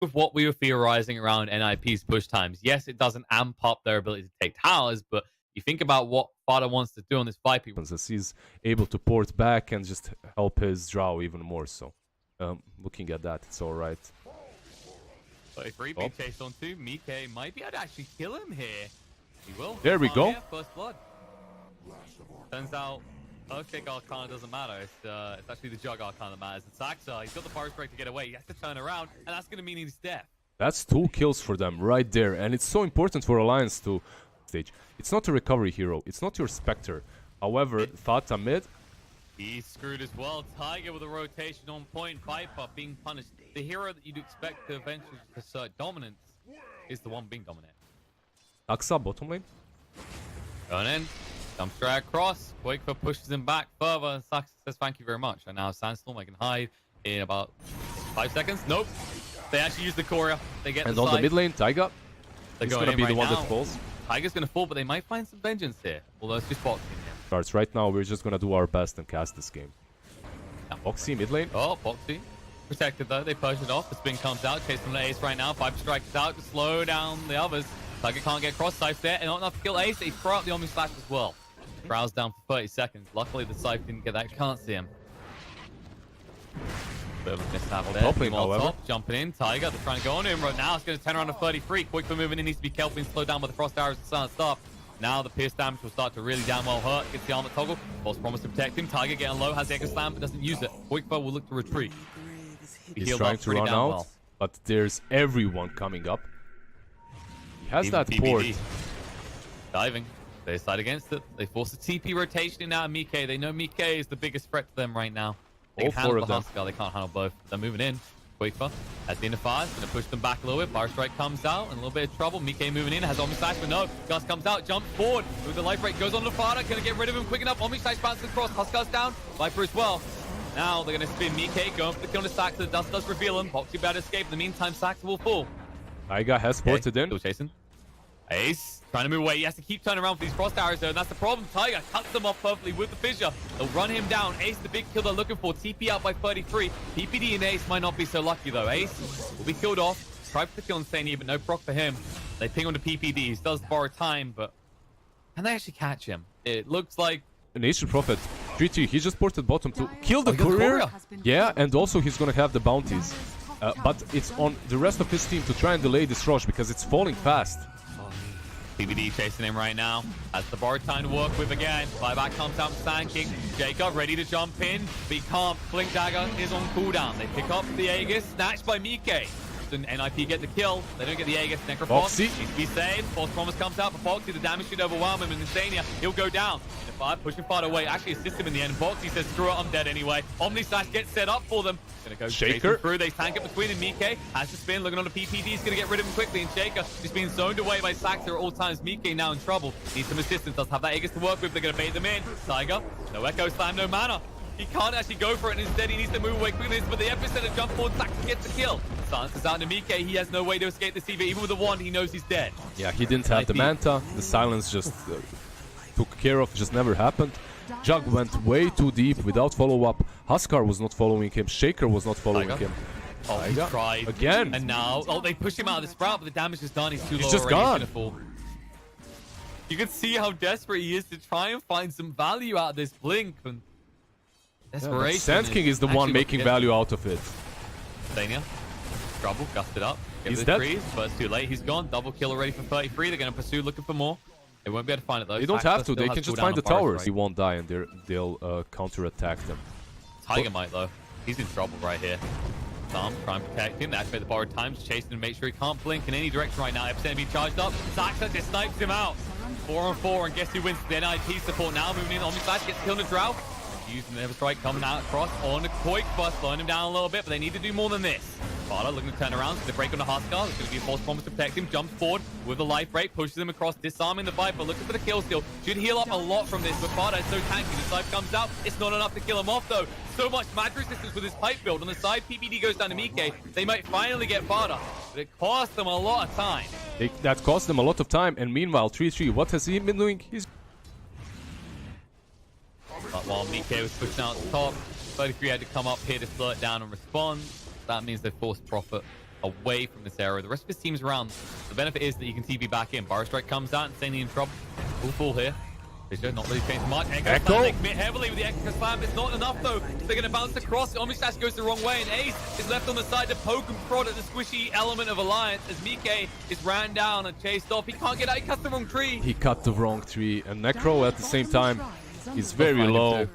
with what we were theorizing around NiP's push times. Yes, it doesn't amp up their ability to take towers, but you think about what Fada wants to do on this fight. As he's able to port back and just help his Drow even more so. Looking at that, it's alright. 33 being chased on to. Mike might be able to actually kill him here. He will. There we go. Here, first blood. Turns out, Earthquake Arcana doesn't matter. It's actually the Jug Arcana that matters. And Saxa, he's got the Forest Break to get away. He has to turn around, and that's going to mean he's dead. That's 2 kills for them right there. And it's so important for Alliance to stage. It's not a recovery hero. It's not your Spectre. However, Fata mid. He's screwed as well. Tiger with a rotation on point. Viper being punished. The hero that you'd expect to eventually assert dominance is the one being dominant. Aksa bottom lane. Going in. Jump straight across. Quakefor pushes him back further. And Sax says thank you very much. And now Sandstorm, I can hide in about 5 seconds. Nope. They actually use the Courier. They get and on the mid lane, Tiger. He's going to be the one that falls. Tiger's going to fall, but they might find some vengeance here. Although it's just boxing here. Starts right now. We're just going to do our best and cast this game. Boxy mid lane. Oh, Boxy. Protected though. They push it off. The spin comes out. Chasing the Ace right now. Viper Strike is out to slow down the others. Tiger can't get cross Scythe there. And not enough to kill Ace. They throw out the Omni Slash as well. Browse down for 30 seconds. Luckily, the Scythe didn't get that. Can't see him. Bit of a mishap there. Top lane, however. Jumping in. Tiger, they're trying to go on him right now. It's going to turn around to 33. Quick for moving in. Needs to be careful and slowed down by the Frost Arrows and Silent Staff. Now the pierce damage will start to really damn well hurt. Gets the armor toggle. False promise to protect him. Tiger getting low. Has the Echo Slam, but doesn't use it. Quakefor will look to retreat. He's trying to run out, but there's everyone coming up. He has that port. Diving. They decide against it. They force a TP rotation in now. Mike. They know Mike is the biggest threat to them right now. They All can handle the Huskar. They can't handle both. They're moving in. Quakefor has the Inner Going to push them back a little bit. Fire Strike comes out in a little bit of trouble. Mike moving in. Has Omni Slash, but no. Gus comes out. Jumps forward. With the life break. Goes on to Fada. Going to get rid of him quick enough. Omni Slash bounces across. Huskar's down. Viper as well. Now they're going to spin Mike. Going for the kill on Saxa. The dust does reveal him. Boxy about to escape. In the meantime, Saxa will fall. Taiga has ported in. Still chasing. Ace trying to move away. He has to keep turning around for these Frost Arrows though, and that's the problem. Tiger cuts them off perfectly with the fissure. They'll run him down. Ace, the big kill they're looking for. TP out by 33. PPD and Ace might not be so lucky though. Ace will be killed off. Tried for the kill on Sania, but no proc for him. They ping on the PPD. He does borrow time, but can they actually catch him? It looks like an Ancient Prophet. 3-2. He just ported bottom to kill the courier. Yeah, and also he's going to have the bounties. But it's on the rest of his team to try and delay this rush because it's falling fast. PBD chasing him right now. Has the borrowed time to work with again. Buyback comes out Sand King. Jacob ready to jump in, but he can't. Blink Dagger is on cooldown. They pick up the Aegis, snatched by Mike. Then NiP get the kill. They don't get the Aegis. Necrophos needs to be saved. False Promise comes out for Foxy. The damage should overwhelm him. And Insania, he'll go down. Pushing Far away. Actually assist him in the end. Foxy says, screw it, I'm dead anyway. Omni Slash gets set up for them. Gonna go Shaker through. They tank it between and Mike has to spin. Looking on the PPD. He's gonna get rid of him quickly. And Shaker is being zoned away by Saxa at all times. Mike now in trouble. Needs some assistance. Does have that Aegis to work with. They're gonna bait them in. Tiger, no Echo Slam, no mana. He can't actually go for it, and instead he needs to move away quickly. But the epicenter jump forward, Saxa gets the kill. Silence is out to Mike. He has no way to escape the CV. Even with the wand, he knows he's dead. Yeah, he didn't have the Manta. The silence just took care of. Just never happened. Jug went way too deep without follow-up. Huskar was not following him. Shaker was not following him. Oh, he tried. Again. And now, they push him out of the sprout, but the damage is done. He's too low. He's just gone. You can see how desperate he is to try and find some value out of this blink. And desperation. Yeah, Sand King is the one making value out of it. Sania, trouble, gusted up. He's dead. Trees, but it's too late. He's gone. Double kill already for 33. They're going to pursue, looking for more. They won't be able to find it though. They don't have to. They can just find the towers. He won't die, and they'll counter-attack them. Tiger might though. He's in trouble right here. Sam trying to protect him. They activate the borrowed time, just chasing him to make sure he can't blink in any direction right now. Epicenter being charged up. Saxa just snipes him out. 4-on-4, and guess who wins? The NiP support now moving in. Omni Slash gets killed in a drought. Using the Never Strike coming out across on the Quakefor, slowing him down a little bit, but they need to do more than this. Fada looking to turn around, so they break on the Huskar. There's going to be a false promise to protect him. Jumps forward with the life break, pushes him across, disarming the Viper, looking for the kill steal. Should heal up a lot from this, but Fada is so tanky. The side comes out. It's not enough to kill him off, though. So much magic resistance with his pipe build. On the side, PPD goes down to Mike. They might finally get Fada, but it cost them a lot of time. That cost them a lot of time, and meanwhile, 3-3, what has he been doing? But while Mike was pushing out the top, 33 had to come up here to slow it down and respond. That means they forced Prophet. away from this area. The rest of his team's around. The benefit is that you can TP back in. Burrow Strike comes out, insanely in trouble. Full fall here. Fisher not really changed much. Echo. They commit heavily with the Echo Slam. It's not enough though. They're going to bounce across. Omistash goes the wrong way, and Ace is left on the side to poke and prod at the squishy element of Alliance as Mike is ran down and chased off. He can't get out. He cuts the wrong tree. He cut the wrong tree, and Necro at the same time, he's very low.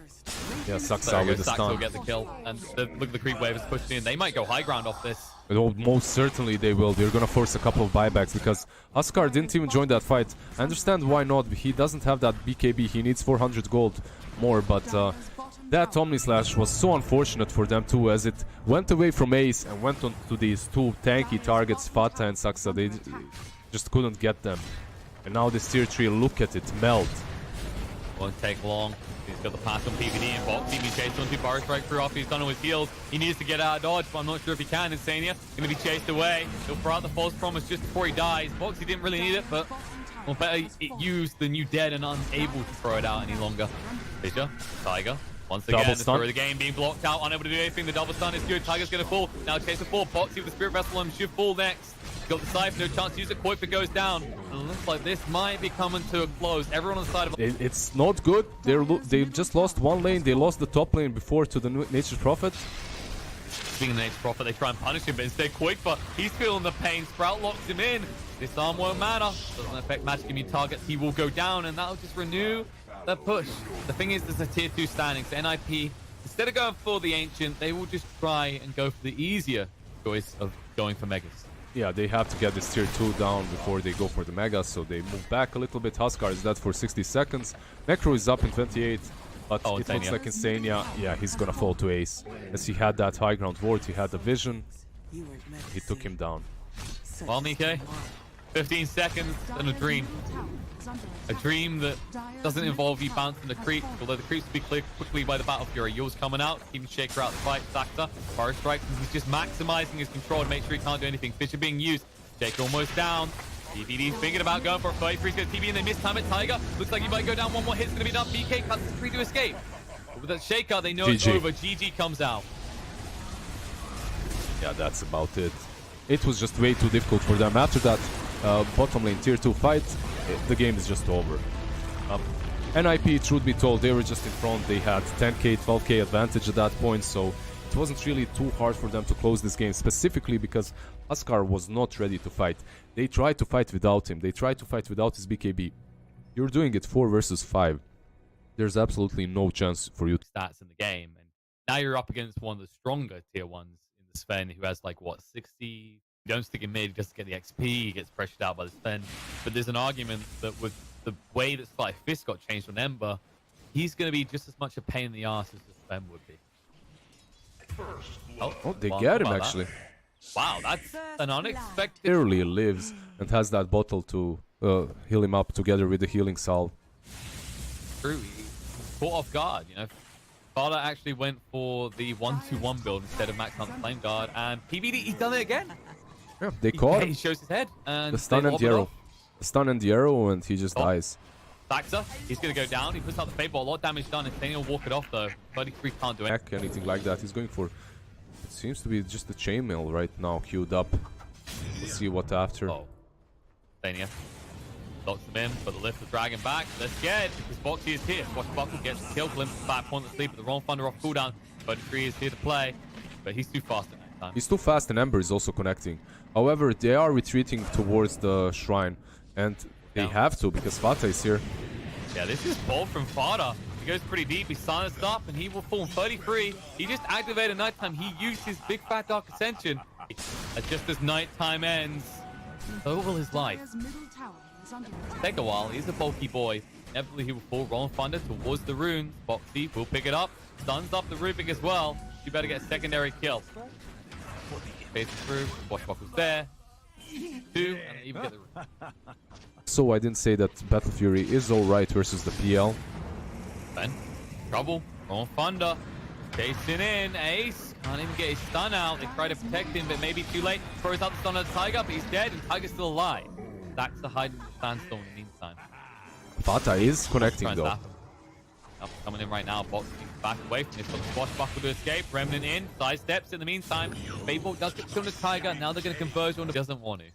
Yeah, sucks out with the stun. Will get the kill, and look at the creep wave is pushed in. They might go high ground off this. Most certainly they will. They're gonna force a couple of buybacks because Huskar didn't even join that fight. I understand why not. He doesn't have that BKB. He needs 400 gold more, but that Omni Slash was so unfortunate for them too, as it went away from Ace and went on to these two tanky targets, Fata and Saksa. They just couldn't get them. And now this tier 3, look at it, melt. Won't take long. He's got the pass on PVD and Boxy. He chased onto Burrow Strike through after he's done on his heals. He needs to get out of dodge, but I'm not sure if he can. Insania going to be chased away. He'll throw out the false promise just before he dies. Boxy didn't really need it, but well, better it used than you dead and unable to throw it out any longer. Fisher, Tiger. Once again, the story of the game being blocked out, unable to do anything. The double stun is good. Tiger's going to fall. Now chase the fall. Boxy with the Spirit Vessel and should fall next. Got the Scythe, no chance to use it. Qualifier goes down. And it looks like this might be coming to a close. Everyone on the side of it's not good. They just lost one lane. They lost the top lane before to the Nature's Prophet. Being the Nature's Prophet, they try and punish him, but instead Qualifier, he's feeling the pain. Sprout locks him in. Disarm won't matter. Doesn't affect magic immune targets. He will go down, and that'll just renew the push. The thing is, there's a tier 2 standing. So NiP, instead of going for the Ancient, they will just try and go for the easier choice of going for Megas. Yeah, they have to get this tier 2 down before they go for the Mega, so they move back a little bit. Huskar is dead for 60 seconds. Necro is up in 28, but it looks like Insania, yeah, he's gonna fall to Ace. As he had that high ground ward, he had the vision, he took him down. Well, Mike, 15 seconds and a dream. A dream that doesn't involve you bouncing the creep, although the creeps will be cleared quickly by the Battle Fury. Yours coming out, keeping Shaker out the fight. Sakta, Burrow Strike, he's just maximizing his control to make sure he can't do anything. Fisher being used, Shaker almost down. PVD's thinking about going for a 33's going to TP and they miss time at Tiger. Looks like he might go down. One more hit's going to be done. BK cuts the free to escape. But with that Shaker, they know it's over. GG comes out. Yeah, that's about it. It was just way too difficult for them. After that bottom lane tier 2 fight, the game is just over. NiP, truth be told, they were just in front. They had 10k, 12k advantage at that point, so it wasn't really too hard for them to close this game, specifically because Huskar was not ready to fight. They tried to fight without him. They tried to fight without his BKB. You're doing it 4 versus 5. There's absolutely no chance for you to stats in the game, and now you're up against one of the stronger tier 1s in the Sven, who has like what, 60. You don't stick him mid, he doesn't get the XP, he gets pressured out by the Sven. But there's an argument that with the way that Spy Fist got changed on Ember, he's going to be just as much a pain in the ass as the Sven would be. Oh, they get him actually. Wow, that's an unexpected. Barely lives and has that bottle to heal him up together with the healing salve. True, he's caught off guard, you know. Fada actually went for the 1-2-1 build instead of maxing out the flame guard, and PVD, he's done it again. Yeah, they caught him. He shows his head, and the stun and the arrow. The stun and the arrow, and he just dies. Saxa, he's gonna go down. He puts out the fade ball. A lot of damage done. And Daniel will walk it off though. 33 can't do it. Anything like that. He's going for. It seems to be just a chainmail right now, queued up. Let's see what after. Oh, Dania locks him in, but the lift will drag him back. They're scared because Boxy is here. Swashbuckle gets the kill, glimpse back, point the sleep, but the wrong thunder off cooldown. 33 is here to play, but he's too fast at that time. He's too fast, and Ember is also connecting. However, they are retreating towards the shrine, and they have to because Fata is here. Yeah, this is bold from Fata. He goes pretty deep, he's silenced up, and he will fall in 33. He just activated nighttime. He used his big fat dark ascension. Just as nighttime ends, so will his life. Take a while, he's a bulky boy. Inevitably he will fall rolling thunder towards the rune. Boxy will pick it up, stuns up the roofing as well. You better get a secondary kill. Faces through, Swashbuckle's there. 2, and even get the rune. So I didn't say that Battle Fury is alright versus the PL. Ben, trouble, rolling thunder. Chasing in, Ace can't even get his stun out. They try to protect him, but maybe too late. Throws out the stun on Tiger, but he's dead, and Tiger's still alive. That's the hide in the sandstorm in the meantime. Fata is connecting though. Coming in right now. Box back away from this. Got the swashbuckle to escape. Remnant in. Side steps in the meantime. Fateball does get killed on the Tiger. Now they're going to converge on the... Doesn't want to.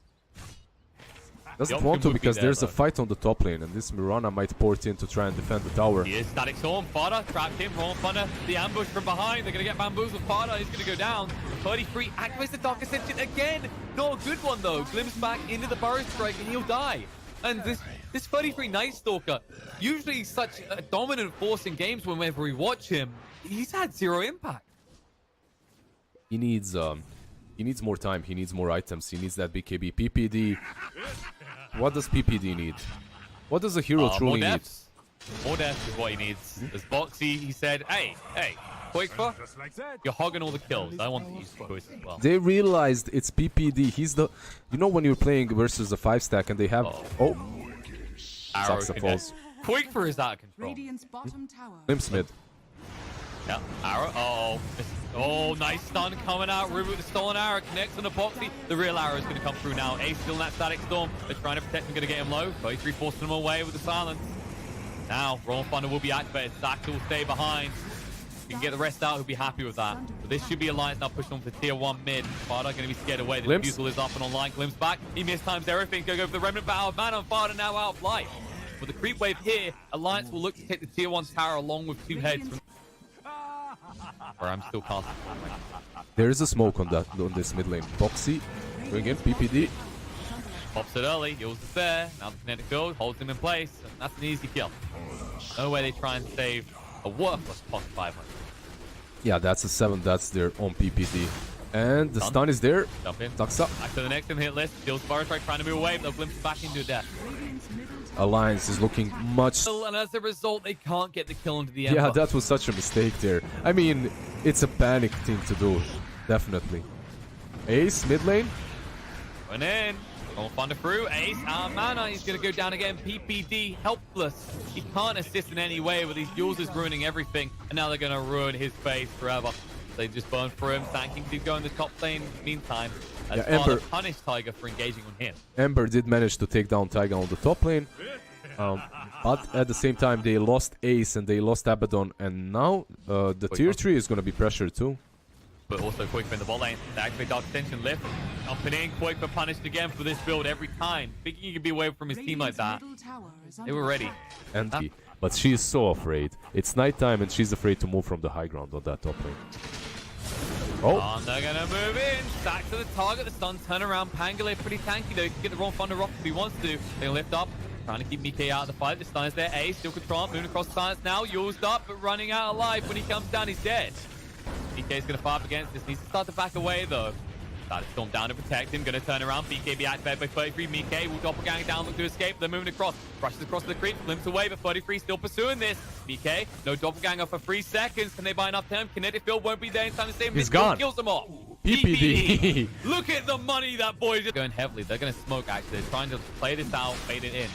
Doesn't want to because there's a fight on the top lane, and this Mirana might port in to try and defend the tower. He is Static Storm. Fada trapped him. Rolling Thunder. The ambush from behind. They're going to get bamboozled. Fada is going to go down. 33 activates the Dark Ascension again. Not a good one though. Glimpse back into the Burrow Strike and he'll die. And this 33 Night Stalker, usually such a dominant force in games whenever we watch him, he's had zero impact. He needs more time. He needs more items. He needs that BKB. PPD. What does PPD need? What does a hero truly need? More deaths is what he needs. As Boxy, he said, hey, Qualifier, you're hogging all the kills. I want to use the choice as well. They realized it's PPD. He's the... You know when you're playing versus a 5-stack and they have... Oh. Arrow falls. Qualifier is out of control. Glimpse mid. Yeah, arrow. Oh, nice stun coming out. Ruby with the stolen arrow connects on the Boxy. The real arrow is going to come through now. Ace still in that Static Storm. They're trying to protect him, going to get him low. 33 forcing him away with the silence. Now, Rolling Thunder will be activated. Zaxter will stay behind. You can get the rest out, he'll be happy with that. But this should be Alliance now pushing on for tier 1 mid. Fada going to be scared away. The refusal is up and online. Glimpse back. He mistimes everything. Go for the Remnant battle. Man on Fada now out of life. With the creep wave here, Alliance will look to take the tier 1 tower along with 2 heads from... Where I'm still casting. There is a smoke on this mid lane. Boxy, going in, PPD. Pops it early, heals is there. Now the kinetic field holds him in place. And that's an easy kill. No way they try and save a worthless pot 500. Yeah, that's a 7. That's their own PPD. And the stun is there. Jump in. Tucks up. Back to the next in the hit list. Steals Burrow Strike trying to move away, but they'll glimpse back into death. Alliance is looking much... And as a result, they can't get the kill into the Ember. Yeah, that was such a mistake there. I mean, it's a panic thing to do. Definitely. Ace, mid lane. Going in. Rolling Thunder through. Ace out of mana. He's going to go down again. PPD helpless. He can't assist in any way with these duels is ruining everything. And now they're going to ruin his face forever. They just burn through him. Thanking he's going to top lane meantime. As Ember punished Tiger for engaging on him. Ember did manage to take down Tiger on the top lane. But at the same time, they lost Ace and they lost Abaddon. And now the tier 3 is going to be pressured too. But also Qualifier in the bot lane. They activate Dark Ascension lift. Jumping in, Qualifier punished again for this build every time. Thinking he could be away from his team like that. They were ready. Empty. But she is so afraid. It's nighttime and she's afraid to move from the high ground on that top lane. Oh. And they're gonna move in. Back to the target. The stun turn around. Pangolin pretty tanky though. He can get the wrong Thunder off if he wants to. They lift up. Trying to keep Mike out of the fight. The stun is there. Ace still control. Moving across the silence now. Used up, but running out of life. When he comes down, he's dead. BK's gonna fight up against this. Needs to start to back away though. Started to storm down to protect him. Gonna turn around. BK be activated by 33. Mike will doppelgang down, look to escape. They're moving across. Rushes across the creep. Limps away, but 33 still pursuing this. BK, no doppelganger for 3 seconds. Can they buy enough time? Kinetic field won't be there in time to save him. He's gone. Kills them off. PPD. Look at the money that boy is going heavily. They're gonna smoke actually. They're trying to play this out, fade it in.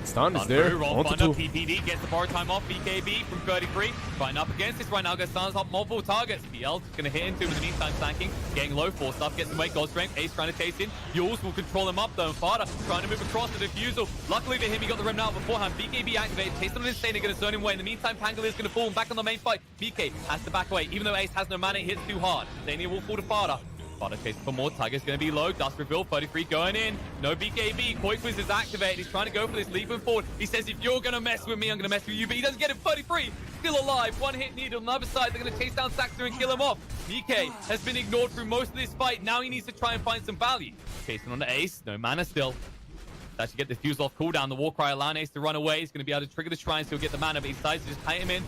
Stun is there. PPD gets the borrow time off. BKB from 33. Fighting up against this right now. Gets stuns up multiple targets. PL's gonna hit into him in the meantime. Tanking. Getting low. Force up. Gets some weight. God strength. Ace trying to chase in. Yules will control him up though. And Fada trying to move across the defusal. Luckily for him, he got the remnant out beforehand. BKB activated. Chased on Insane. They're gonna zone him away. In the meantime, Pangolin is gonna fall back on the main fight. BK has to back away. Even though Ace has no mana, it hits too hard. Zania will fall to Fada. Fada chasing for more. Tiger's going to be low. Dust reveal. 33 going in. No BKB. Qualifier is activated. He's trying to go for this. Leaping forward. He says, if you're going to mess with me, I'm going to mess with you. But he doesn't get it. 33. Still alive. One hit needed. On the other side, they're going to chase down Zaxter and kill him off. BK has been ignored through most of this fight. Now he needs to try and find some value. Chasing on the Ace. No mana still. Actually get the fuse off cooldown. The Warcry allowing Ace to run away. He's going to be able to trigger the shrine so he'll get the mana. But he decides to just kite him in.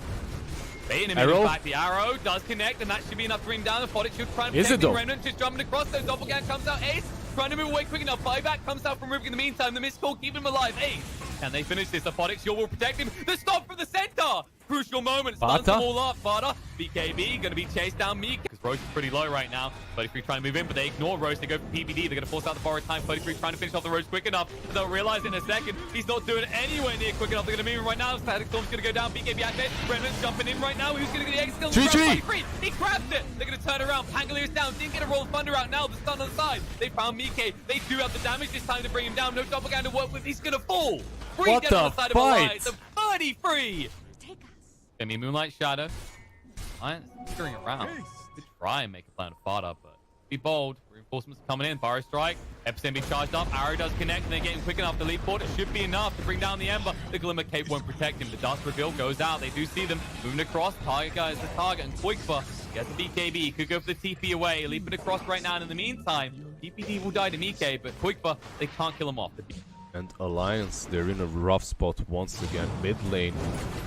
Baiting him in fact, the arrow does connect, and that should be enough to bring down the Fodic. Should try and protect the Remnant, just jumping across, so Doppelgang comes out, Ace, trying to move away quick enough, buyback comes out from Rubik in the meantime, the missed call, keep him alive, Ace. Can they finish this? The Fodic shield will protect him, the stop from the center! Crucial moment, stuns them all up, Fada. BKB gonna be chased down Meek, because Rose is pretty low right now. 33 trying to move in, but they ignore Rose, they go for PBD, they're gonna force out the borrowed time. 33 trying to finish off the Rose quick enough, but they'll realize in a second, he's not doing it anywhere near quick enough. They're gonna move him right now, Static Storm's gonna go down, BKB activated, Remnant's jumping in right now, who's gonna get the X kill? GG! He grabs it! They're gonna turn around, Pangolier's down, didn't get a roll of Thunder out now, the stun on the side. They found Mike, they do have the damage this time to bring him down, no doppelganger to work with, he's gonna fall! What the fight? The 33! Gonna be Moonlight Shadow. Alliance screwing around. Could try and make a plan of fodder, but be bold. Reinforcements coming in. Burrow Strike. Epson be charged up. Arrow does connect, and they're getting quick enough to leap forward. It should be enough to bring down the Ember. The Glimmer Cape won't protect him. The Dust Reveal goes out. They do see them moving across. Tiger is the target, and Qualifier gets the BKB. Could go for the TP away. Leaping across right now. And in the meantime, DPD will die to Nikke, but Qualifier, they can't kill him off. And Alliance, they're in a rough spot once again, mid lane.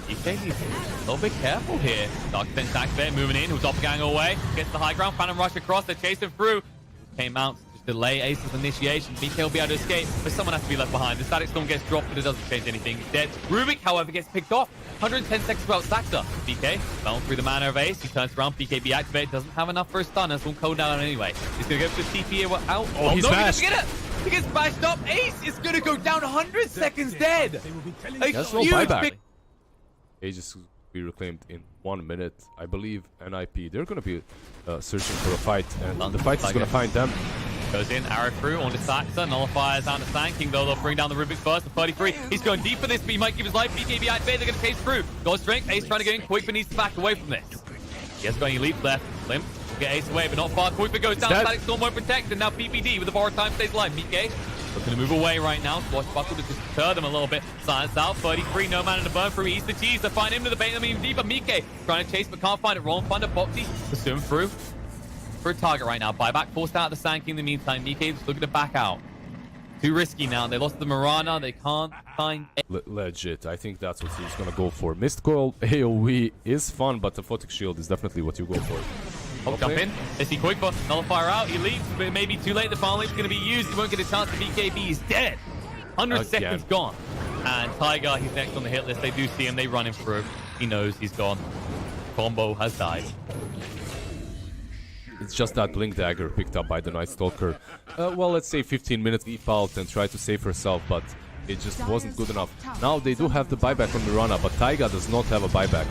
Nikke needs to be a little bit careful here. Dark Defense activate, moving in. Who's doppelganger away. Gets the high ground. Phantom rush across. They're chasing through. Came out. Delay Ace's initiation. BK will be able to escape, but someone has to be left behind. The Static Storm gets dropped, but it doesn't change anything. He's dead. Rubik, however, gets picked off. 110 seconds to out Saxa. BK, bound through the mana of Ace. He turns around. BKB activate. Doesn't have enough for a stun. That's one cooldown anyway. He's going to go for the TP out. Oh, he's no, bashed. He doesn't get it. He gets bashed up. Ace is going to go down 100 seconds dead. That's no buyback. Aegis will be reclaimed in 1 minute. I believe NiP, they're going to be searching for a fight, and the fight is going to find them. Goes in, arrow through onto Saxa, nullifiers down to Sanking, though they'll bring down the Rubik first, the 33. He's going deep for this, but he might give his life. BKB activated, they're going to chase through. God strength, Ace trying to get in quick, but needs to back away from this. He has got any leaps left. Limp, get Ace away, but not far. Quick goes down, Static Storm won't protect, and now PPD with the borrowed time stays alive. BK looking to move away right now. Swashbuckle to just deter them a little bit. Silence out, 33, no mana to burn through. East the cheese to find him to the bait, even deeper. Mikke trying to chase, but can't find it. Rolling Thunder, Boxy pursuing through. For a target right now. Buyback forced out of the Sanking in the meantime. Nikke is looking to back out. Too risky now. They lost the Mirana. They can't find... Legit. I think that's what he's going to go for. Mist Coil AoE is fun, but the Photic Shield is definitely what you go for. Oh, jump in. They see Quickbuff. Nullifier out. He leaps, but it may be too late. The final leap's going to be used. He won't get a chance. The BKB. He's dead. 100 seconds gone. And Tiger, he's next on the hit list. They do see him. They run him through. He knows he's gone. Combo has died. It's just that Blink Dagger picked up by the Night Stalker. Well, let's say 15 minutes leap out and try to save herself, but it just wasn't good enough. Now they do have the buyback on Mirana, but Taiga does not have a buyback.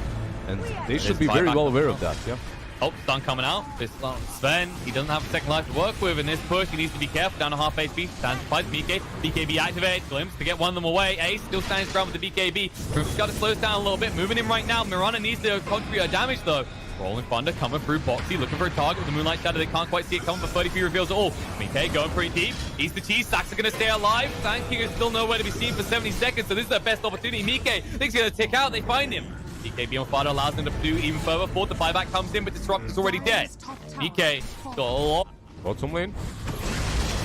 And they should be very well aware of that, yeah. Oh, stun coming out. This Sven, he doesn't have a second life to work with in this push. He needs to be careful. Down to half HP. Stands fights Mikke. BKB activates. Glimpse to get one of them away. Ace still stands ground with the BKB. Roof's got to slow us down a little bit. Moving in right now. Mirana needs to contribute a damage though. Rolling Thunder coming through Boxy, looking for a target with the Moonlight Shadow. They can't quite see it coming, but 33 reveals it all. Mikke going pretty deep. East the cheese. Sax are going to stay alive. Sanking is still nowhere to be seen for 70 seconds, so this is their best opportunity. Mikke thinks he's going to tick out. They find him. BKB on Fado allows them to do even further. Fourth, the buyback comes in, but Disrupt is already dead. Mikke got a lot. Bottom lane.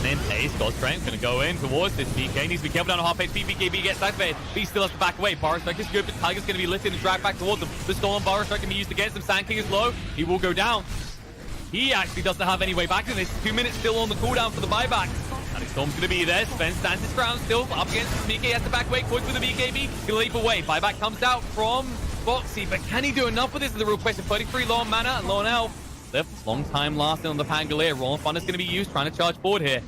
And then Ace, God Strength, going to go in towards this. BK needs to be careful down to half HP. BKB gets activated. He still has to back away. Burrow Strike is good, but Tiger's going to be lifted and dragged back towards him. The stolen Burrow Strike can be used against him. Sanking is low. He will go down. He actually doesn't have any way back in this. 2 minutes still on the cooldown for the buyback. And Storm's going to be there. Sven stands his ground still up against Mikke. Has to back away quick with the BKB. Going to leap away. Buyback comes out from Boxy, but can he do enough with this is the real question. 33 low on mana and low on health. Long time lasting on the Pangolier. Rolling Thunder is going to be used, trying to charge forward here.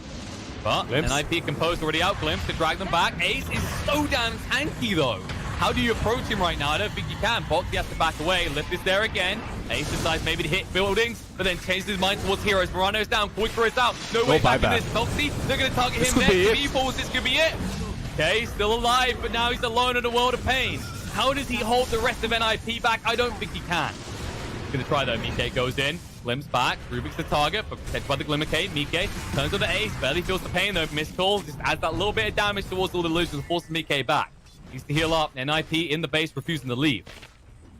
But NiP composed already out. Glimpse to drag them back. Ace is so damn tanky though. How do you approach him right now? I don't think you can. Boxy has to back away. Lift is there again. Ace decides maybe to hit buildings, but then changes his mind towards heroes. Morano's down. Quicker is out. No way back in this. Boxy, they're going to target him next. If he falls, this could be it. Okay, still alive, but now he's alone in a world of pain. How does he hold the rest of NiP back? I don't think he can. He's going to try though. Mikke goes in. Glimpse back. Rubik's the target, but protected by the Glimmer Cape. Mikke turns to the Ace. Barely feels the pain though. Missed call. Just adds that little bit of damage towards all the illusions and forces Mikke back. Needs to heal up. NiP in the base, refusing to leave.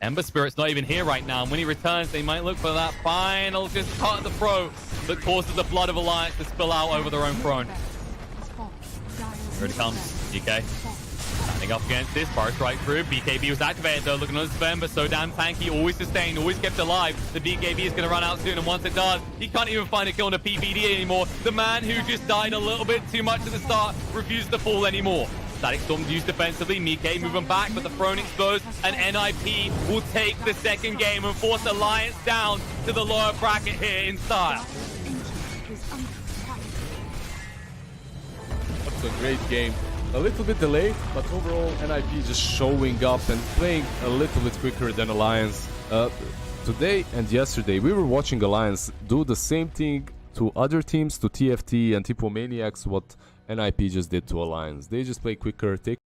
Ember Spirit's not even here right now. And when he returns, they might look for that final just cut at the throat that causes the blood of Alliance to spill out over their own throne. Here it comes. Mikke. Standing up against this, Burrow Strike through. BKB was activated though, looking on Sven, but so damn tanky, always sustained, always kept alive. The BKB is going to run out soon, and once it does, he can't even find a kill on a PPD anymore. The man who just died a little bit too much at the start refuses to fall anymore. Static Storm's used defensively, Mikke moving back, but the throne exposed, and NiP will take the second game and force Alliance down to the lower bracket here in style. That's a great game. A little bit delayed, but overall NiP just showing up and playing a little bit quicker than Alliance. Today and yesterday we were watching Alliance do the same thing to other teams, to TFT and Tipo Maniacs, what NiP just did to Alliance. They just play quicker, take